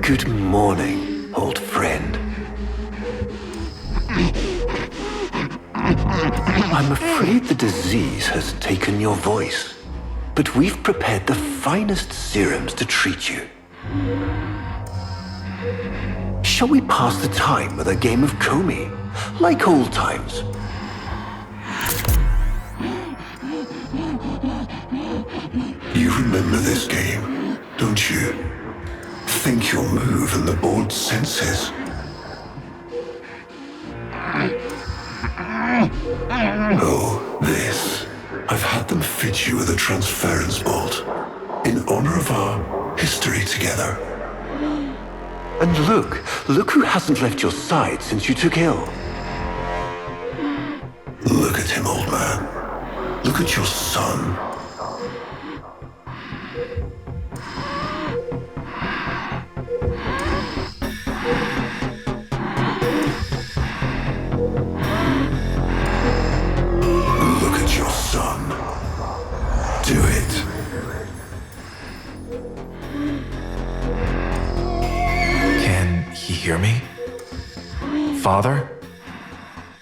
Good morning, old friend. I'm afraid the disease has taken your voice, but we've prepared the finest serums to treat you. Shall we pass the time with a game of Comey, like old times? You remember this game, don't you? Think you'll move in the board's senses. Oh, this. I've had them fit you with a transference bolt in honor of our history together. And look who hasn't left your side since you took ill. Look at him, old man. Look at your son. Look at your son. Do it. Can he hear me? Father?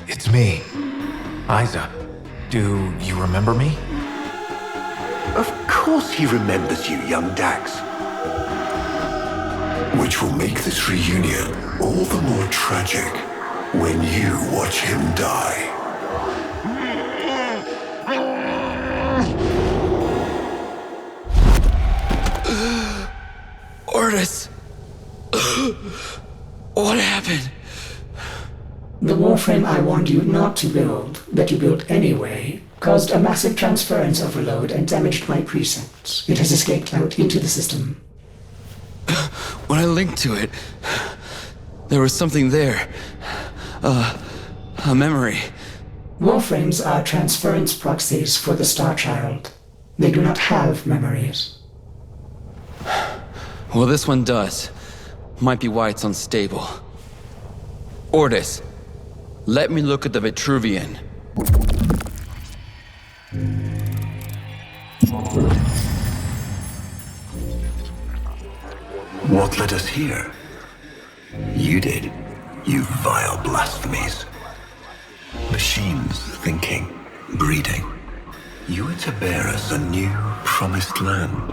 It's me, Isa. Do you remember me? Of course he remembers you, young Dax. Which will make this reunion all the more tragic when you watch him die. Ortis! What happened? The Warframe I warned you not to build, that you built anyway, caused a massive transference overload and damaged my precepts. It has escaped out into the system. When I linked to it, there was something there. A memory. Warframes are transference proxies for the Star Child. They do not have memories. Well, this one does. Might be why it's unstable. Ortis, let me look at the Vitruvian. What led us here? You did, you vile blasphemies. Machines thinking, breeding. You were to bear us a new, promised land.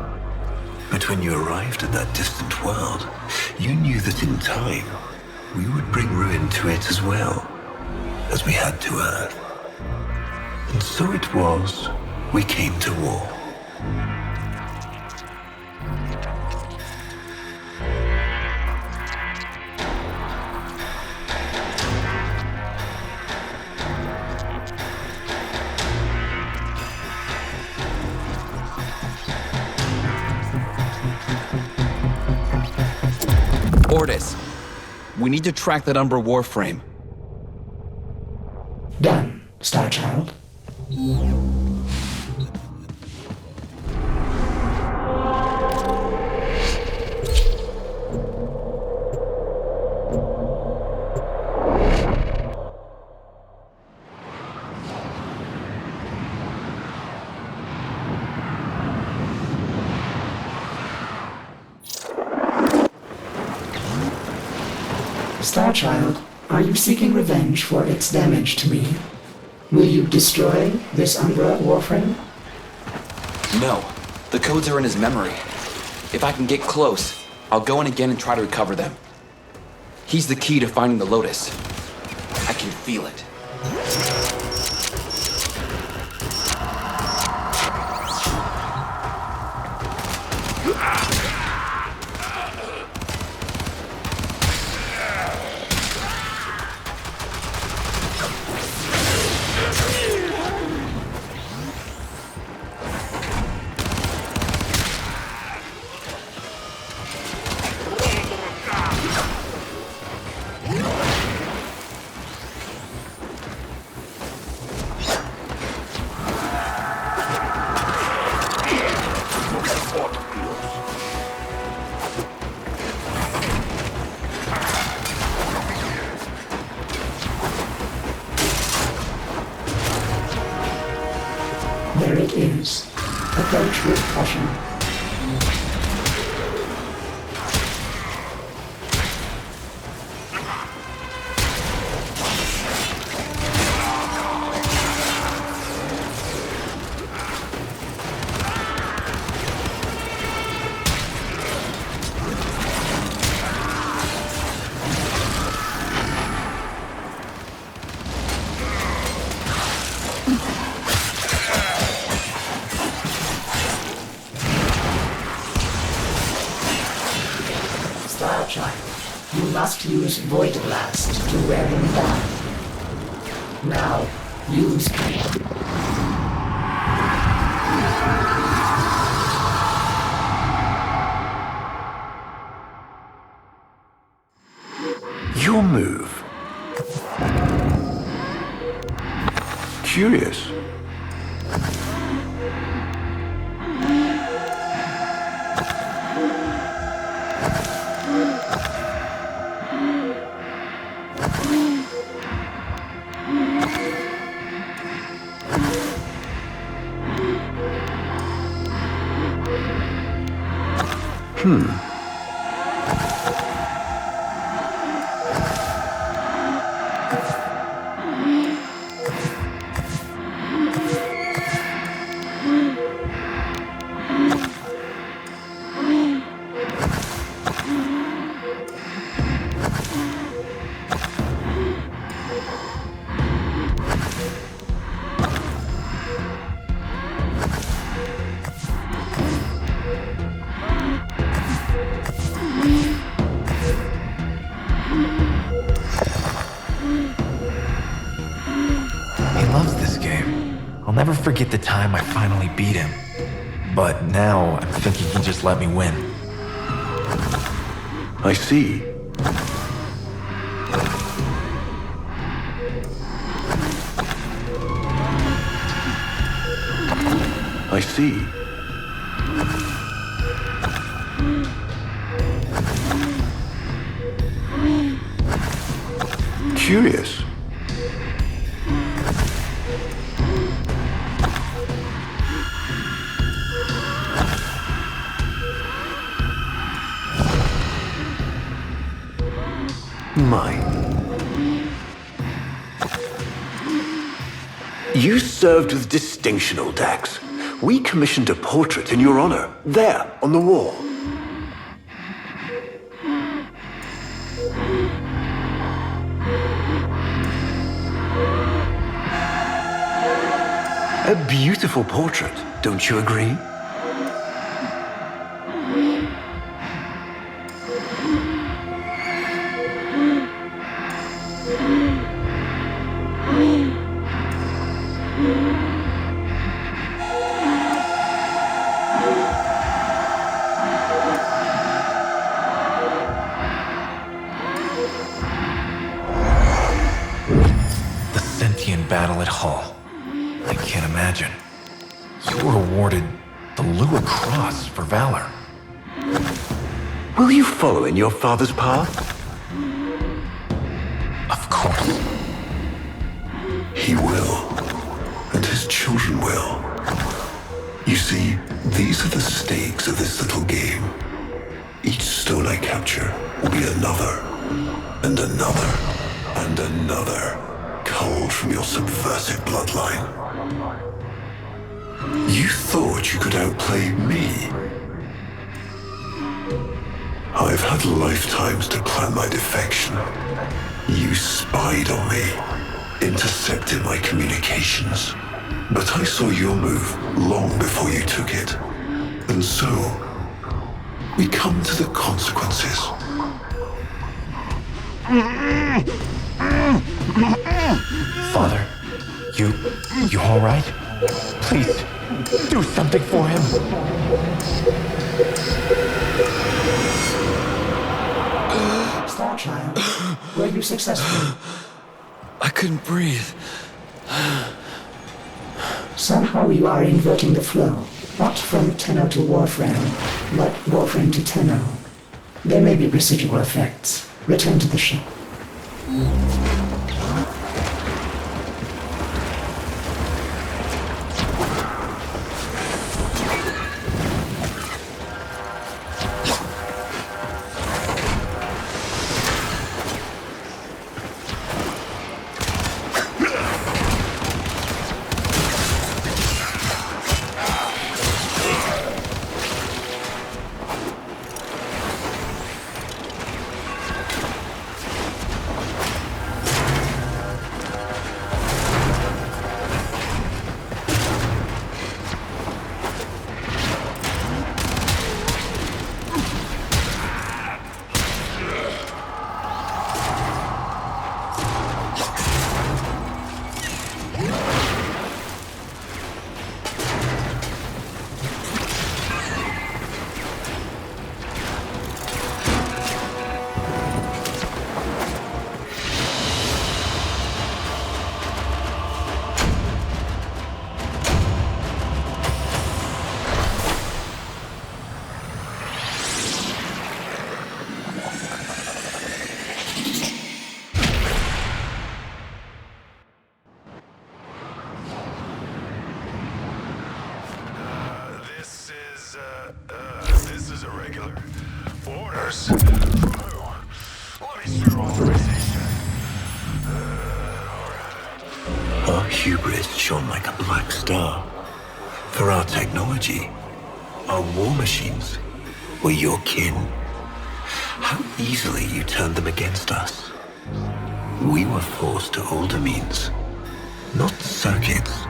But when you arrived at that distant world, you knew that in time, we would bring ruin to it as well, as we had to Earth. And so it was, we came to war. Ortis, we need to track that Umbra Warframe. Done, Star Child. Star Child, are you seeking revenge for its damage to me? Will you destroy this Umbra Warframe? No, the codes are in his memory. If I can get close, I'll go in again and try to recover them. He's the key to finding the Lotus. I can feel it. There it is. Approach with caution. Starchild, you must use Void Blast to wear him down. Now, use Your move. Curious. He loves this game. I'll never forget the time I finally beat him. But now I'm thinking he just let me win. I see. I see. Curious. Mine. You served with distinction, old Dax. We commissioned a portrait in your honor, there, on the wall. A beautiful portrait, don't you agree? The sentient battle at Hull. I can't imagine. You were awarded the Lua Cross for valor. Will you follow in your father's path? Of course. He will, and his children will. You see, these are the stakes of this little game. Each stone I capture will be another, and another, and another, culled from your subversive bloodline. You thought you could outplay me? I've had lifetimes to plan my defection. You spied on me, intercepted my communications. But I saw your move long before you took it. And so, we come to the consequences. Father, you all right? Please, do something for him. Starchild, were you successful? I couldn't breathe. Somehow you are inverting the flow, not from Tenno to Warframe, but Warframe to Tenno. There may be residual effects. Return to the ship. is irregular. Orders. Let me serve authorization. Our hubris shone like a black star. For our technology, our war machines were your kin. How easily you turned them against us. We were forced to older means. Not circuits,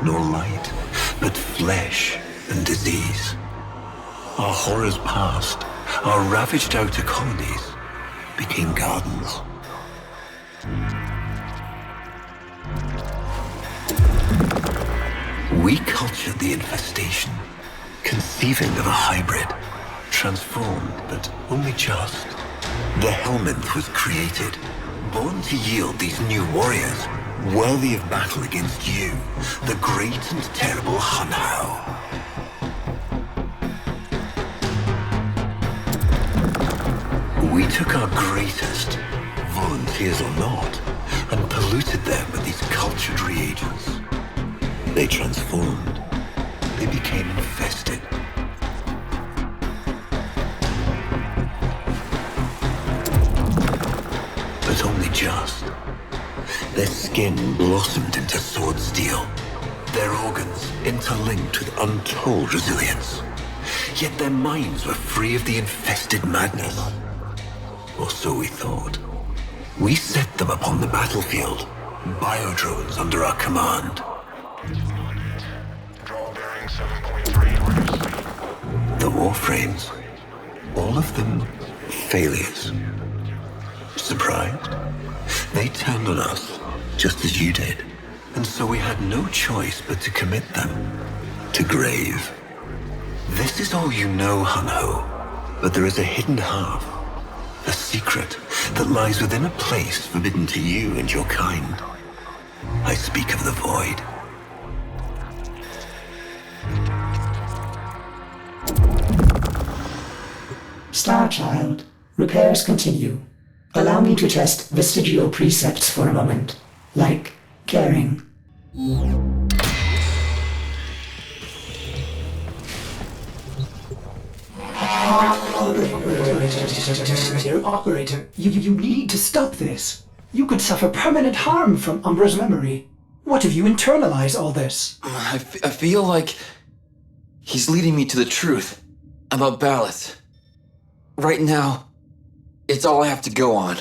nor light, but flesh and disease. Our horrors passed, our ravaged outer colonies became gardens. We cultured the infestation, conceiving of a hybrid, transformed, but only just. The Helminth was created, born to yield these new warriors, worthy of battle against you, the great and terrible Hunhow. We took our greatest, volunteers or not, and polluted them with these cultured reagents. They transformed. They became infested. But only just. Their skin blossomed into sword steel. Their organs interlinked with untold resilience. Yet their minds were free of the infested madness. Or so we thought. We set them upon the battlefield, biodrones under our command. Draw bearing 7.3 orders. The Warframes, all of them failures. Surprised? They turned on us, just as you did. And so we had no choice but to commit them to grave. This is all you know, Hunho, but there is a hidden half, a secret that lies within a place forbidden to you and your kind. I speak of the Void. Starchild, repairs continue. Allow me to test vestigial precepts for a moment, like caring. Operator, you need to stop this. You could suffer permanent harm from UMBRA's memory. What if you internalize all this? I feel like he's leading me to the truth about Ballas. Right now, it's all I have to go on.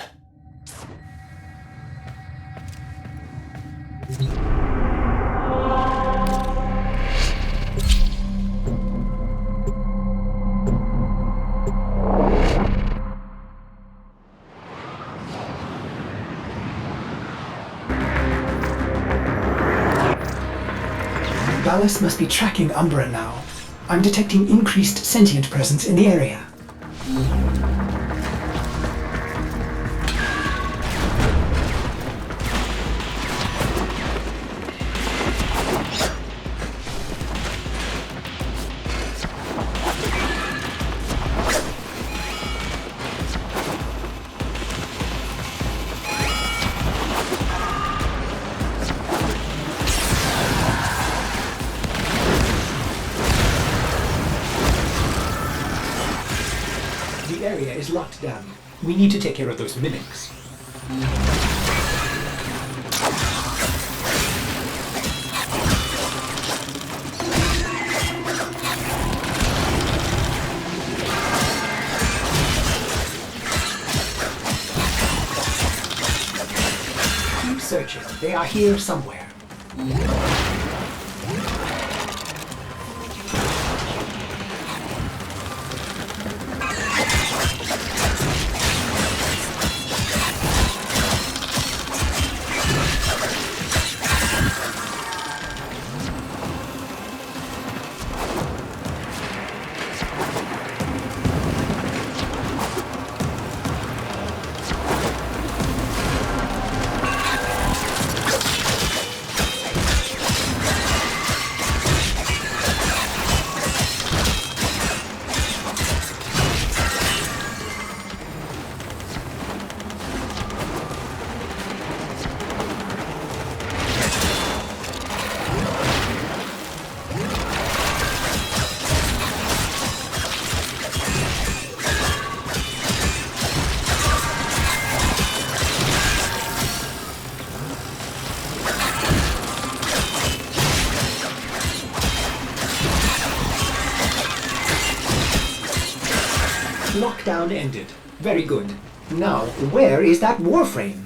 Ballas must be tracking UMBRA now. I'm detecting increased sentient presence in the area. The area is locked down. We need to take care of those mimics. Keep searching. They are here somewhere. Lockdown ended. Very good. Now, where is that Warframe?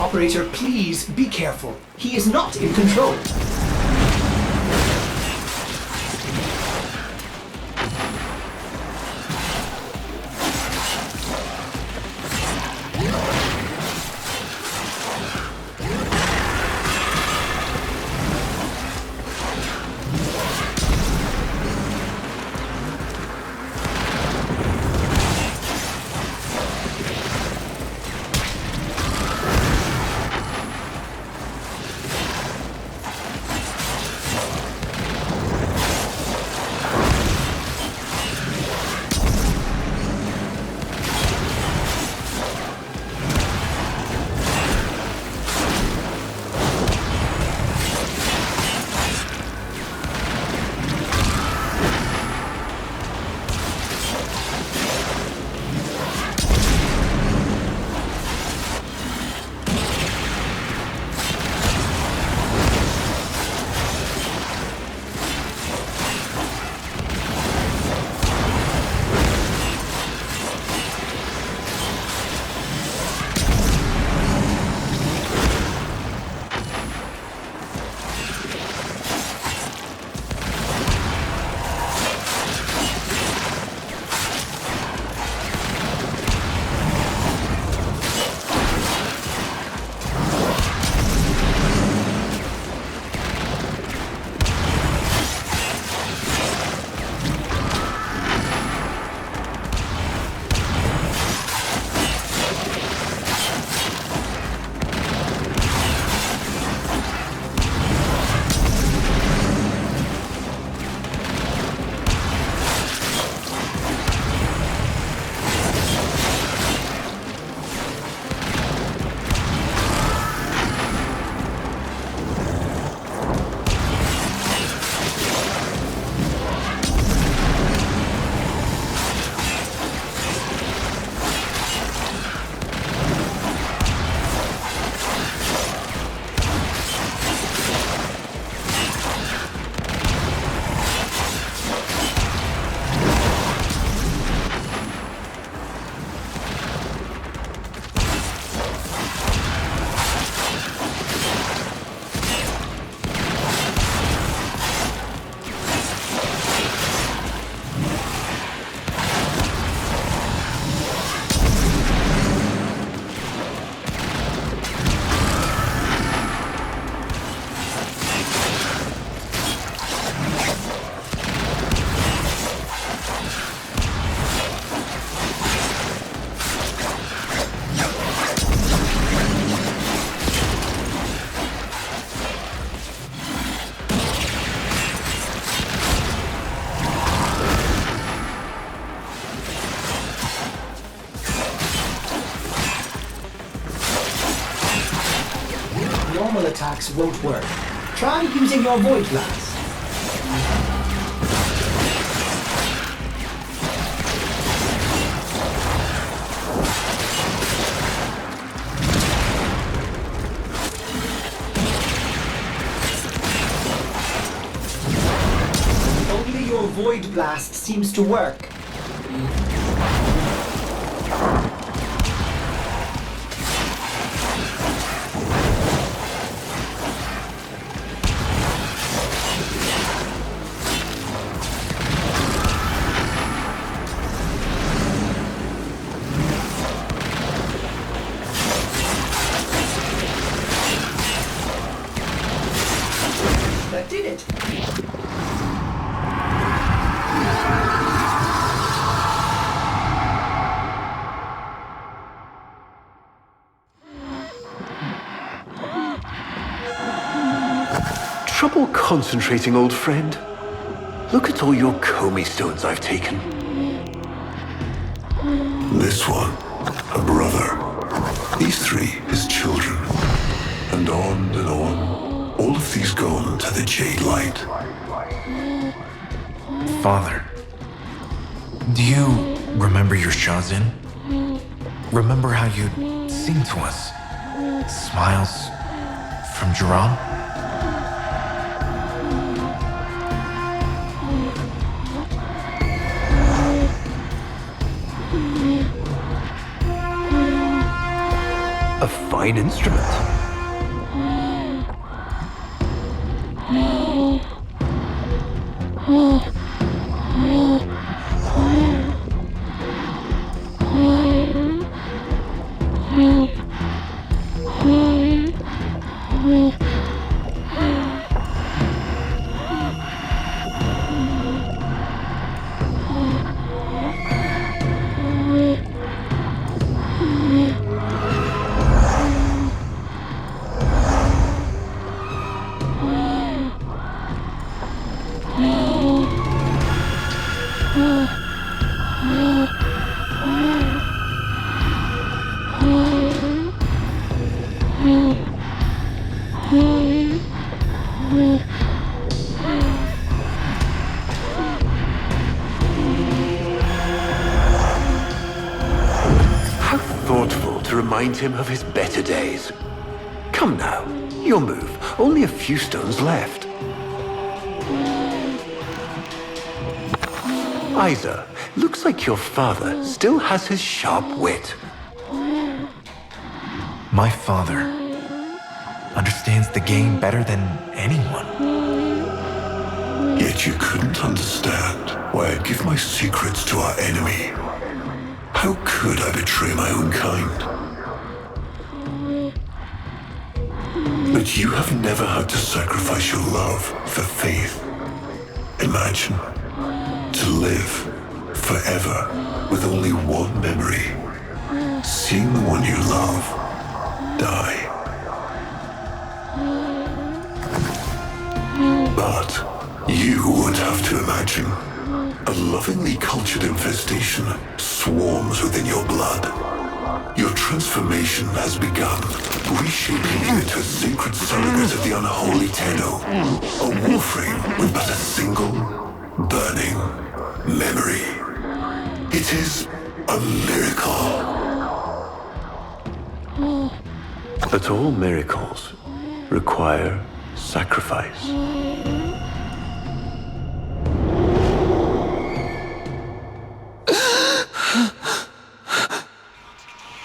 Operator, please be careful. He is not in control. Normal attacks won't work. Try using your Void Blast. Only your Void Blast seems to work. That did it. Trouble concentrating, old friend? Look at all your Comey stones I've taken. This one, a brother. These three, his children. And on and on. All of these gone to the Jade Light. Father, do you remember your Shazin? Remember how you'd sing to us? Smiles from Jerome? A fine instrument. How thoughtful to remind him of his better days. Come now, your move. Only a few stones left. Isa, looks like your father still has his sharp wit. My father understands the game better than anyone. Yet you couldn't understand why I give my secrets to our enemy. How could I betray my own kind? But you have never had to sacrifice your love for faith. Imagine to live forever with only one memory. Seeing the one you love die. But you would have to imagine a lovingly cultured infestation swarms within your blood. Your transformation has begun, reshaping you into a sacred surrogate of the unholy Tenno. A Warframe with but a single, burning memory. It is a miracle. But all miracles require sacrifice.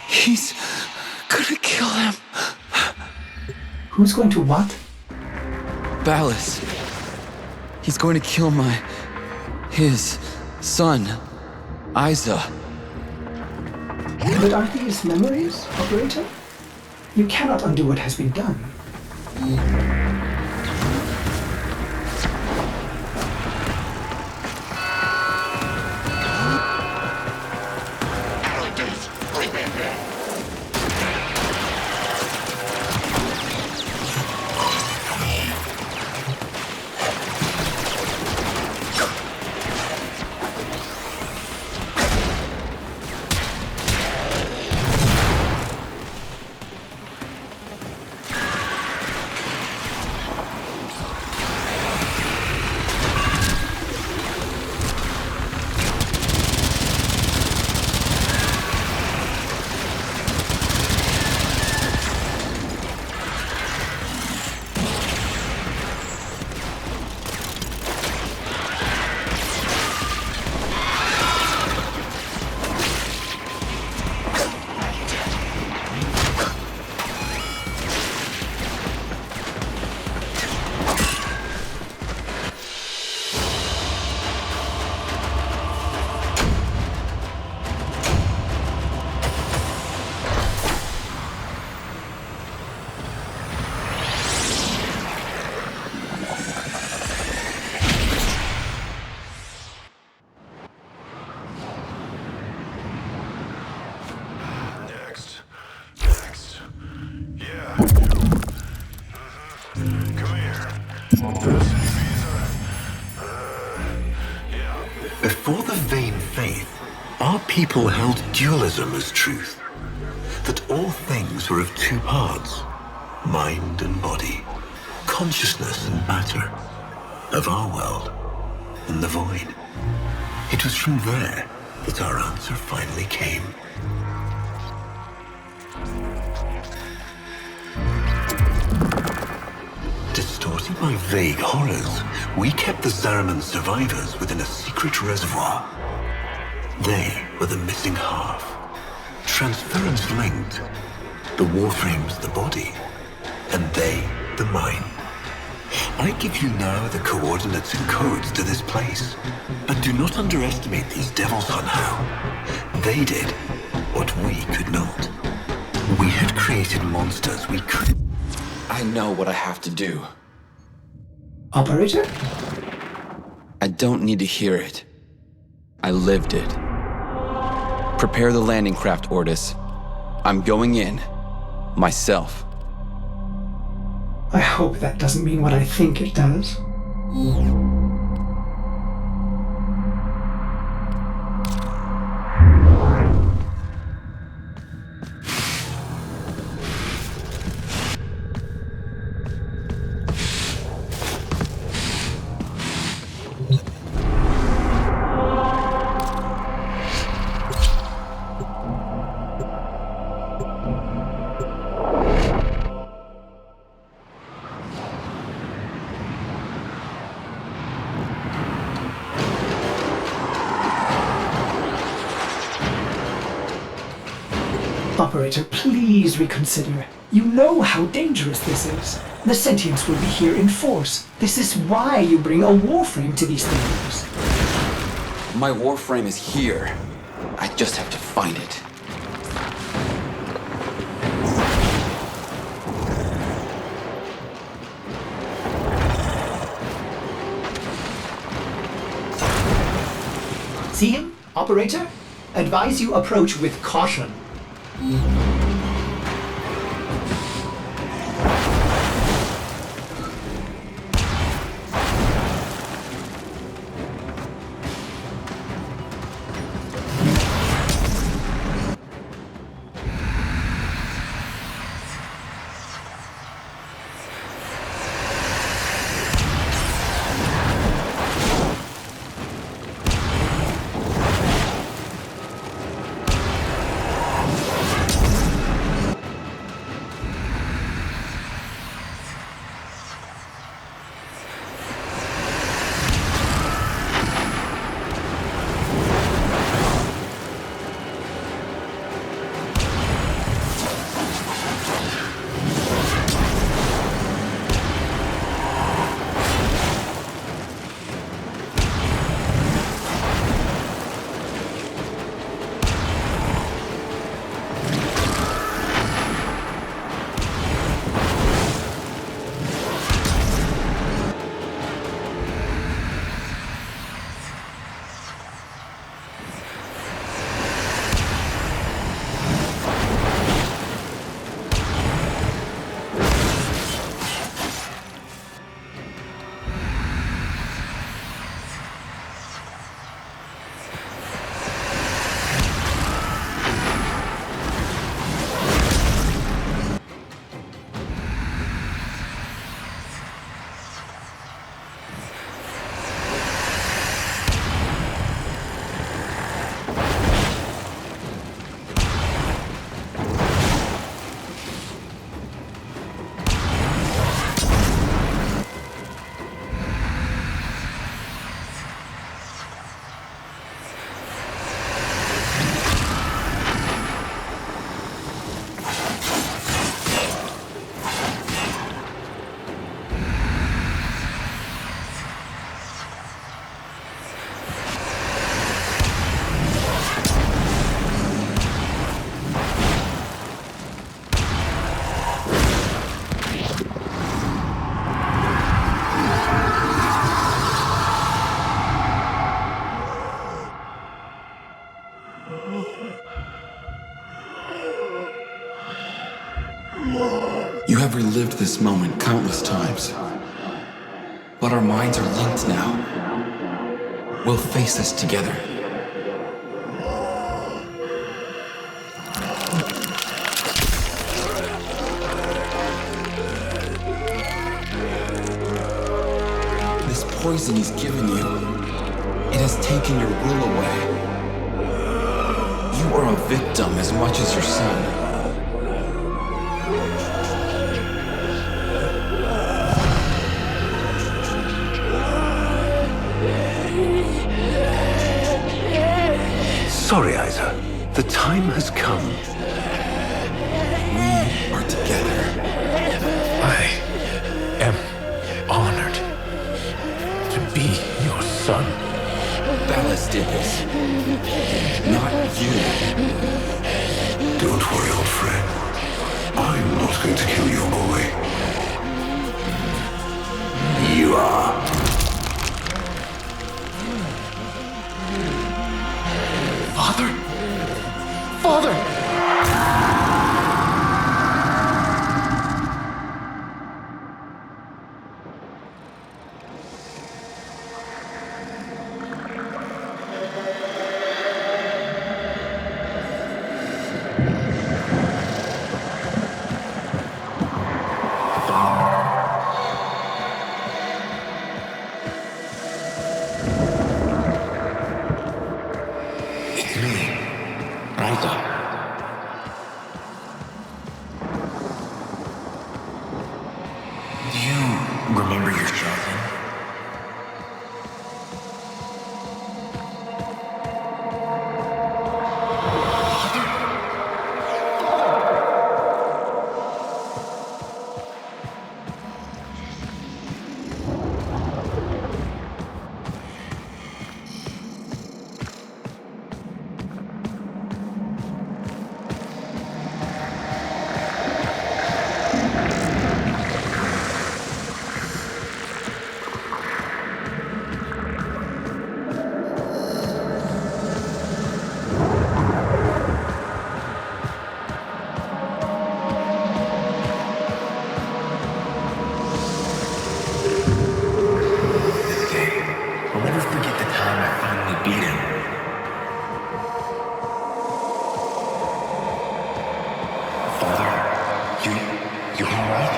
He's gonna kill him. Who's going to what? Ballas. He's going to kill his son, Isa. But aren't these memories, Operator? You cannot undo what has been done. Before the vain faith, our people held dualism as truth. That all things were of two parts, mind and body, consciousness and matter, of our world and the void. It was from there that our answer finally came. vague horrors, we kept the Zariman survivors within a secret reservoir. They were the missing half. Transference linked. The Warframe's the body, and they the mind. I give you now the coordinates and codes to this place, but do not underestimate these devils somehow. They did what we could not. We had created monsters we could... I know what I have to do. Operator? I don't need to hear it. I lived it. Prepare the landing craft, Ordis. I'm going in. Myself. I hope that doesn't mean what I think it does. Operator, please reconsider. You know how dangerous this is. The sentients will be here in force. This is why you bring a Warframe to these things. My Warframe is here. I just have to find it. See him, Operator? Advise you approach with caution. You have relived this moment countless times. But our minds are linked now. We'll face this together. This poison he's given you, it has taken your will away. You are a victim as much as your son. sorry, Isa. The time has come. We are together. I am honored to be your son. Ballas did this. Not you. Don't worry, old friend. I'm not going to kill your boy. You are. Father? Father! It's me, Isa. Do you remember your childhood? I'll never forget the time I finally beat him. Father, you alright?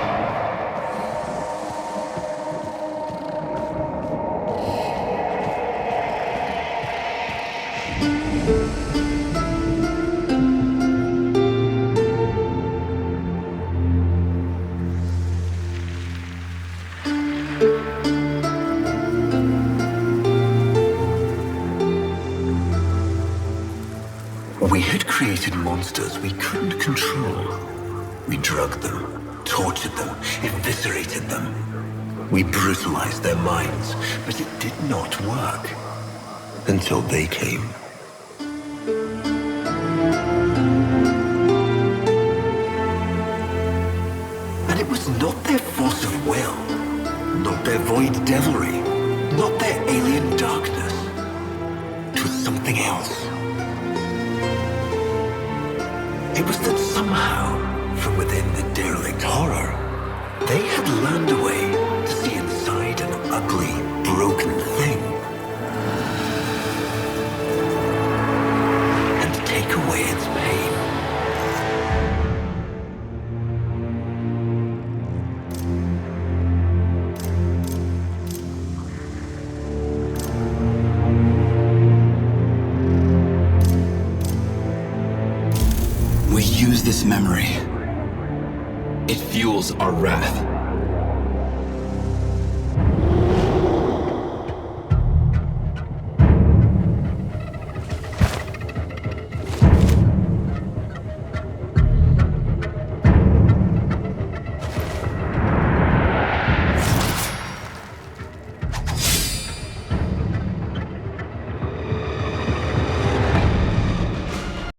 We had created monsters we couldn't control. We drugged them, tortured them, eviscerated them. We brutalized their minds, but it did not work. Until they came. And it was not their force of will, not their void devilry, not their alien darkness. It was something else. It was that somehow, from within the derelict horror, they had learned a way to see inside an ugly, broken thing. And take away its pain. We use this memory. It fuels our wrath.